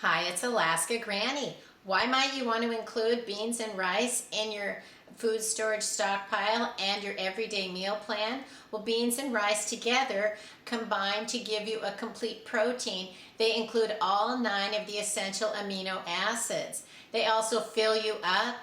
Hi, it's Alaska Granny. Why might you want to include beans and rice in your food storage stockpile and your everyday meal plan? Well, beans and rice together combine to give you a complete protein. They include all 9 of the essential amino acids. They also fill you up.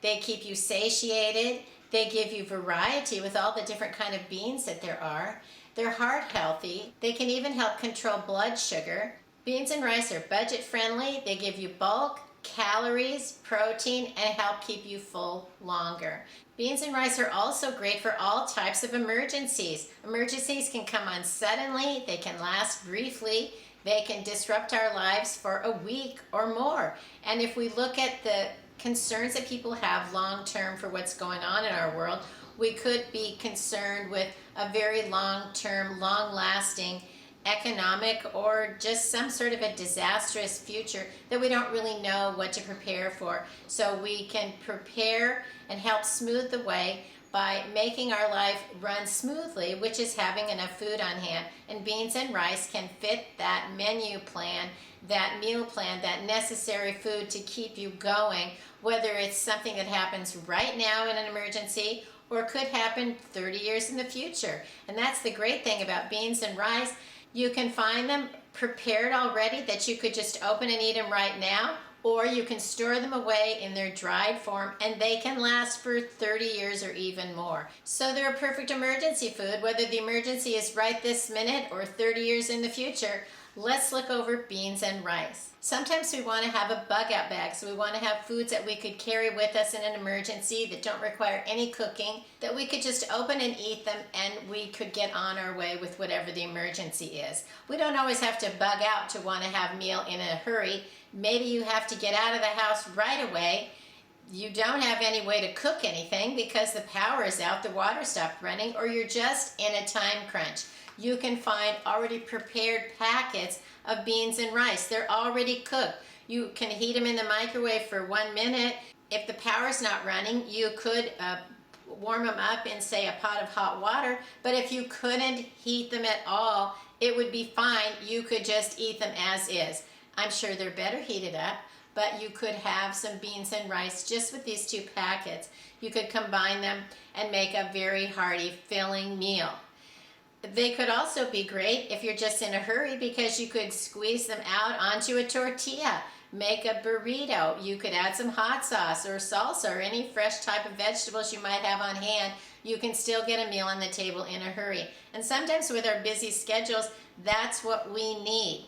They keep you satiated. They give you variety with all the different kind of beans that there are. They're heart healthy. They can even help control blood sugar. Beans and rice are budget friendly. They give you bulk, calories, protein, and help keep you full longer. Beans and rice are also great for all types of emergencies. Emergencies can come on suddenly, they can last briefly, they can disrupt our lives for a week or more. And if we look at the concerns that people have long term for what's going on in our world, we could be concerned with a very long term, long lasting economic or just some sort of a disastrous future that we don't really know what to prepare for. So we can prepare and help smooth the way by making our life run smoothly, which is having enough food on hand. And beans and rice can fit that menu plan, that meal plan, that necessary food to keep you going, whether it's something that happens right now in an emergency or could happen 30 years in the future. And that's the great thing about beans and rice. You can find them prepared already that you could just open and eat them right now, or you can store them away in their dried form and they can last for 30 years or even more. So they're a perfect emergency food, whether the emergency is right this minute or 30 years in the future. Let's look over beans and rice. Sometimes we want to have a bug out bag, so we want to have foods that we could carry with us in an emergency that don't require any cooking, that we could just open and eat them and we could get on our way with whatever the emergency is. We don't always have to bug out to want to have a meal in a hurry. Maybe you have to get out of the house right away. You don't have any way to cook anything because the power is out, the water stopped running, or you're just in a time crunch. You can find already prepared packets of beans and rice. They're already cooked. You can heat them in the microwave for 1 minute. If the power's not running, you could warm them up in, say, a pot of hot water. But if you couldn't heat them at all, it would be fine. You could just eat them as is. I'm sure they're better heated up, but you could have some beans and rice just with these 2 packets. You could combine them and make a very hearty, filling meal. They could also be great if you're just in a hurry because you could squeeze them out onto a tortilla, make a burrito. You could add some hot sauce or salsa or any fresh type of vegetables you might have on hand. You can still get a meal on the table in a hurry. And sometimes with our busy schedules, that's what we need.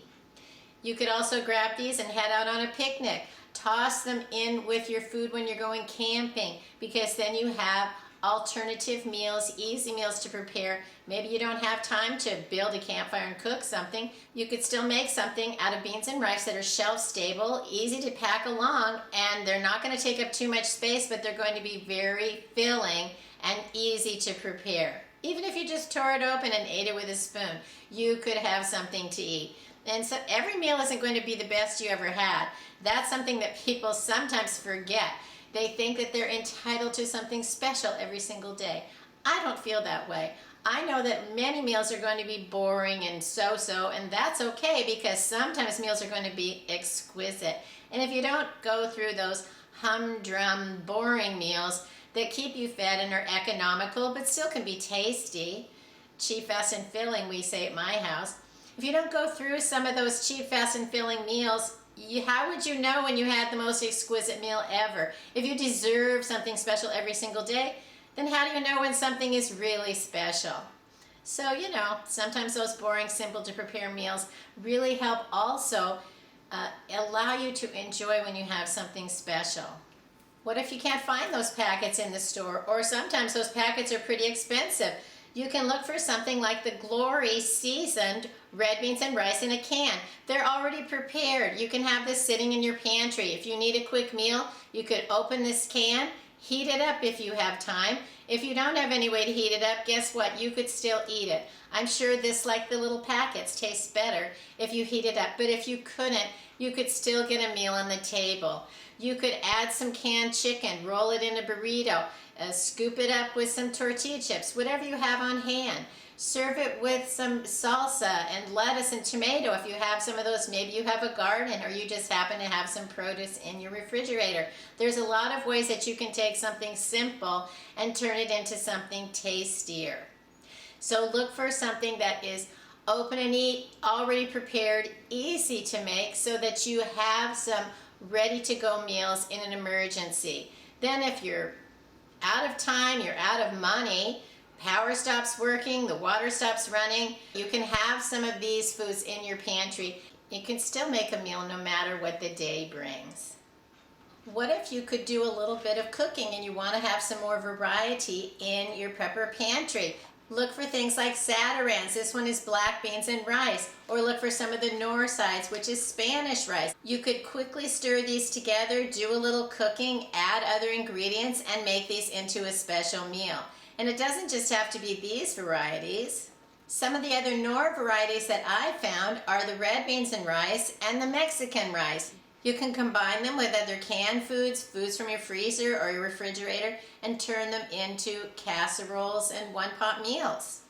You could also grab these and head out on a picnic. Toss them in with your food when you're going camping because then you have alternative meals, easy meals to prepare. Maybe you don't have time to build a campfire and cook something. You could still make something out of beans and rice that are shelf stable, easy to pack along, and they're not going to take up too much space, but they're going to be very filling and easy to prepare. Even if you just tore it open and ate it with a spoon, you could have something to eat. And so every meal isn't going to be the best you ever had. That's something that people sometimes forget. They think that they're entitled to something special every single day. I don't feel that way. I know that many meals are going to be boring and so-so, and that's okay because sometimes meals are going to be exquisite. And if you don't go through those humdrum, boring meals that keep you fed and are economical but still can be tasty, cheap, fast, and filling, we say at my house, if you don't go through some of those cheap, fast, and filling meals, how would you know when you had the most exquisite meal ever? If you deserve something special every single day, then how do you know when something is really special? So, sometimes those boring, simple to prepare meals really help also allow you to enjoy when you have something special. What if you can't find those packets in the store? Or sometimes those packets are pretty expensive. You can look for something like the Glory seasoned red beans and rice in a can. They're already prepared. You can have this sitting in your pantry. If you need a quick meal, you could open this can, heat it up if you have time. If you don't have any way to heat it up, guess what? You could still eat it. I'm sure this, like the little packets, tastes better if you heat it up. But if you couldn't, you could still get a meal on the table. You could add some canned chicken, roll it in a burrito, scoop it up with some tortilla chips, whatever you have on hand. Serve it with some salsa and lettuce and tomato. If you have some of those, maybe you have a garden or you just happen to have some produce in your refrigerator. There's a lot of ways that you can take something simple and turn it into something tastier. So look for something that is open and eat, already prepared, easy to make, so that you have some ready-to-go meals in an emergency. Then if you're out of time, you're out of money, power stops working, the water stops running, you can have some of these foods in your pantry. You can still make a meal no matter what the day brings. What if you could do a little bit of cooking and you want to have some more variety in your prepper pantry? Look for things like satarans. This one is black beans and rice. Or look for some of the nor sides, which is Spanish rice. You could quickly stir these together, do a little cooking, add other ingredients, and make these into a special meal. And it doesn't just have to be these varieties. Some of the other nor varieties that I found are the red beans and rice and the Mexican rice. You can combine them with other canned foods, foods from your freezer or your refrigerator, and turn them into casseroles and one-pot meals.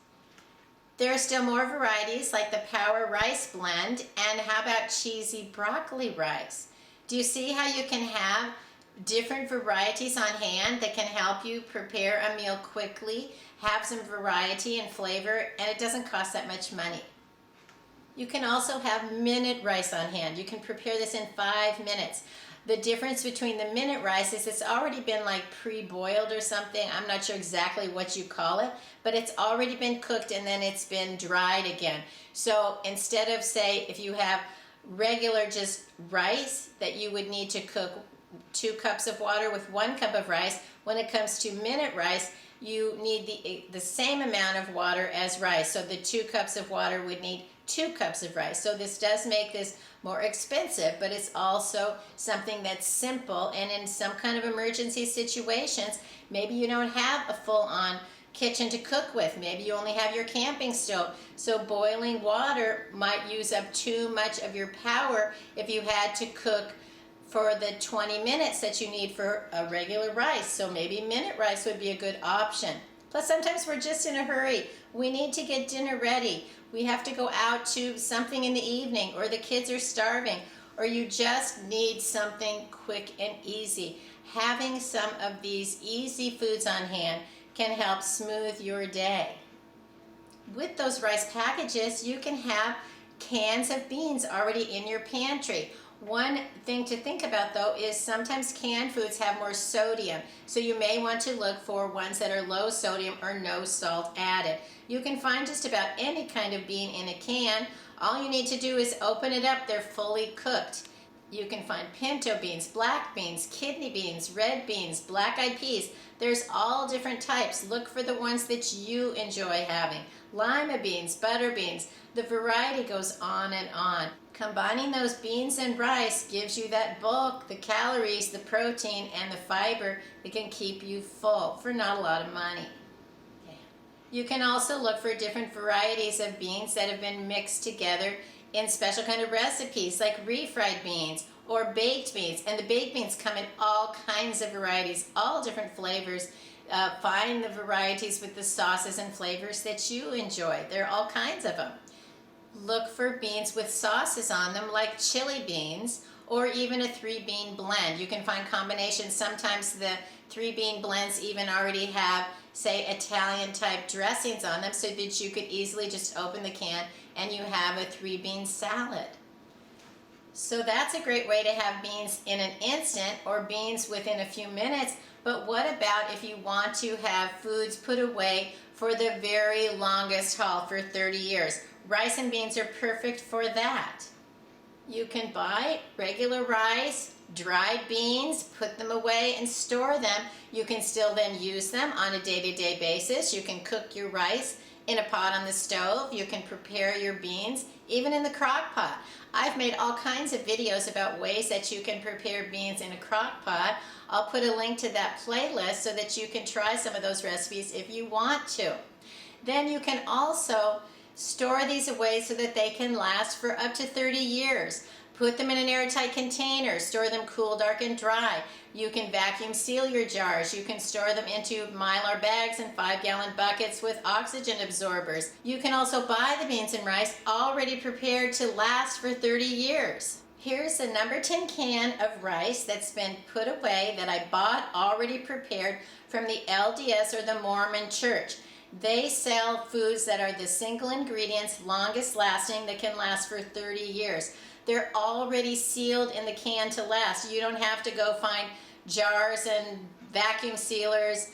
There are still more varieties like the Power Rice Blend, and how about cheesy broccoli rice? Do you see how you can have different varieties on hand that can help you prepare a meal quickly, have some variety and flavor, and it doesn't cost that much money? You can also have minute rice on hand. You can prepare this in 5 minutes. The difference between the minute rice is it's already been like pre-boiled or something. I'm not sure exactly what you call it, but it's already been cooked and then it's been dried again. So instead of, say, if you have regular just rice that you would need to cook 2 cups of water with 1 cup of rice, when it comes to minute rice, you need the same amount of water as rice. So the 2 cups of water would need 2 cups of rice. So this does make this more expensive, but it's also something that's simple, and in some kind of emergency situations, maybe you don't have a full-on kitchen to cook with. Maybe you only have your camping stove. So boiling water might use up too much of your power if you had to cook for the 20 minutes that you need for a regular rice. So maybe minute rice would be a good option. Plus, sometimes we're just in a hurry. We need to get dinner ready. We have to go out to something in the evening, or the kids are starving, or you just need something quick and easy. Having some of these easy foods on hand can help smooth your day. With those rice packages, you can have cans of beans already in your pantry. One thing to think about, though, is sometimes canned foods have more sodium, so you may want to look for ones that are low sodium or no salt added. You can find just about any kind of bean in a can. All you need to do is open it up. They're fully cooked. You can find pinto beans, black beans, kidney beans, red beans, black-eyed peas. There's all different types. Look for the ones that you enjoy having. Lima beans, butter beans. The variety goes on and on. Combining those beans and rice gives you that bulk, the calories, the protein, and the fiber that can keep you full for not a lot of money. You can also look for different varieties of beans that have been mixed together in special kind of recipes, like refried beans or baked beans. And the baked beans come in all kinds of varieties, all different flavors. Find the varieties with the sauces and flavors that you enjoy. There are all kinds of them. Look for beans with sauces on them, like chili beans, or even a 3-bean blend. You can find combinations. Sometimes the 3-bean blends even already have, say, Italian type dressings on them, so that you could easily just open the can and you have a 3-bean salad. So that's a great way to have beans in an instant, or beans within a few minutes. But what about if you want to have foods put away for the very longest haul, for 30 years? Rice and beans are perfect for that. You can buy regular rice, dried beans, put them away and store them. You can still then use them on a day-to-day basis. You can cook your rice in a pot on the stove. You can prepare your beans even in the crock pot. I've made all kinds of videos about ways that you can prepare beans in a crock pot. I'll put a link to that playlist so that you can try some of those recipes if you want to. Then you can also store these away so that they can last for up to 30 years. Put them in an airtight container. Store them cool, dark, and dry. You can vacuum seal your jars. You can store them into Mylar bags and 5-gallon buckets with oxygen absorbers. You can also buy the beans and rice already prepared to last for 30 years. Here's a number 10 can of rice that's been put away that I bought already prepared from the LDS or the Mormon Church. They sell foods that are the single ingredients, longest lasting, that can last for 30 years. They're already sealed in the can to last. You don't have to go find jars and vacuum sealers,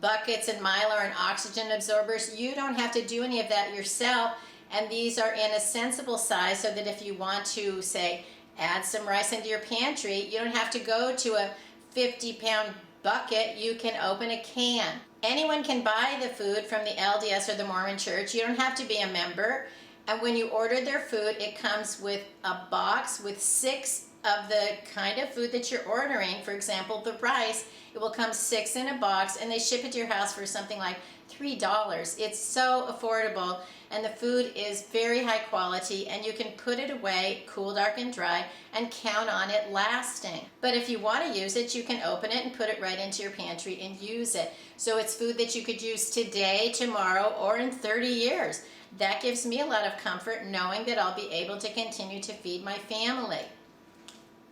buckets and Mylar and oxygen absorbers. You don't have to do any of that yourself. And these are in a sensible size so that if you want to, say, add some rice into your pantry, you don't have to go to a 50-pound bucket. You can open a can. Anyone can buy the food from the LDS or the Mormon Church. You don't have to be a member. And when you order their food, it comes with a box with 6 of the kind of food that you're ordering. For example, the rice, it will come 6 in a box, and they ship it to your house for something like $3. It's so affordable, and the food is very high quality, and you can put it away, cool, dark, and dry, and count on it lasting. But if you want to use it, you can open it and put it right into your pantry and use it. So it's food that you could use today, tomorrow, or in 30 years. That gives me a lot of comfort knowing that I'll be able to continue to feed my family.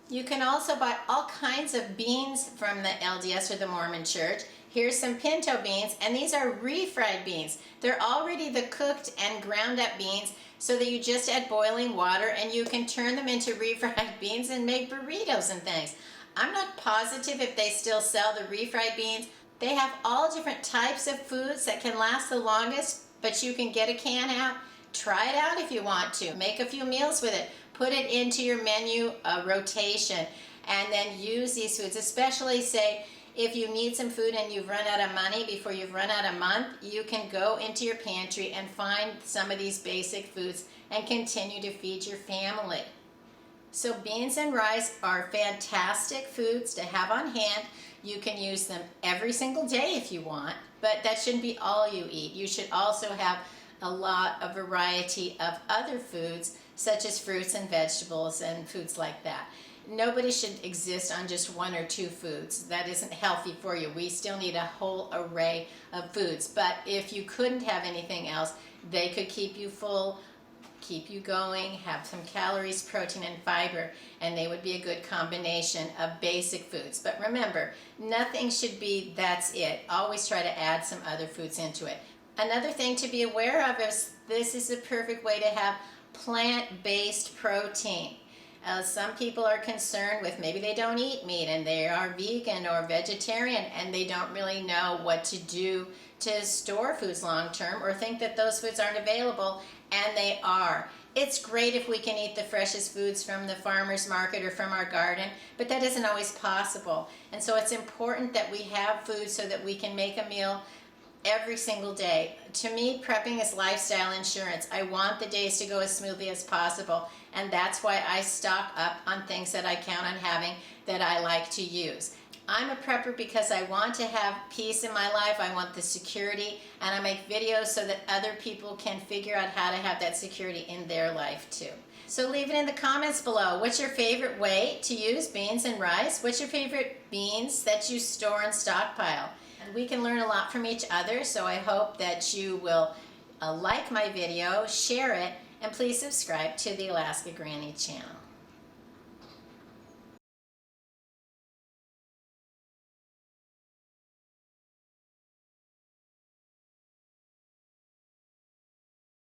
You can also buy all kinds of beans from the LDS or the Mormon Church. Here's some pinto beans, and these are refried beans. They're already the cooked and ground up beans so that you just add boiling water and you can turn them into refried beans and make burritos and things. I'm not positive if they still sell the refried beans. They have all different types of foods that can last the longest, but you can get a can out. Try it out if you want to. Make a few meals with it. Put it into your menu rotation and then use these foods, especially say if you need some food and you've run out of money before you've run out of month, you can go into your pantry and find some of these basic foods and continue to feed your family. So beans and rice are fantastic foods to have on hand. You can use them every single day if you want, but that shouldn't be all you eat. You should also have a lot of variety of other foods, such as fruits and vegetables and foods like that. Nobody should exist on just 1 or 2 foods. That isn't healthy for you. We still need a whole array of foods. But if you couldn't have anything else, they could keep you full, keep you going, have some calories, protein, and fiber, and they would be a good combination of basic foods. But remember, nothing should be that's it. Always try to add some other foods into it. Another thing to be aware of is this is a perfect way to have plant-based protein. Some people are concerned with maybe they don't eat meat and they are vegan or vegetarian and they don't really know what to do to store foods long term or think that those foods aren't available, and they are. It's great if we can eat the freshest foods from the farmer's market or from our garden, but that isn't always possible. And so it's important that we have food so that we can make a meal every single day. To me, prepping is lifestyle insurance. I want the days to go as smoothly as possible, and that's why I stock up on things that I count on having that I like to use. I'm a prepper because I want to have peace in my life. I want the security, and I make videos so that other people can figure out how to have that security in their life too. So leave it in the comments below. What's your favorite way to use beans and rice? What's your favorite beans that you store and stockpile? And we can learn a lot from each other, so I hope that you will like my video, share it, and please subscribe to the Alaska Granny channel.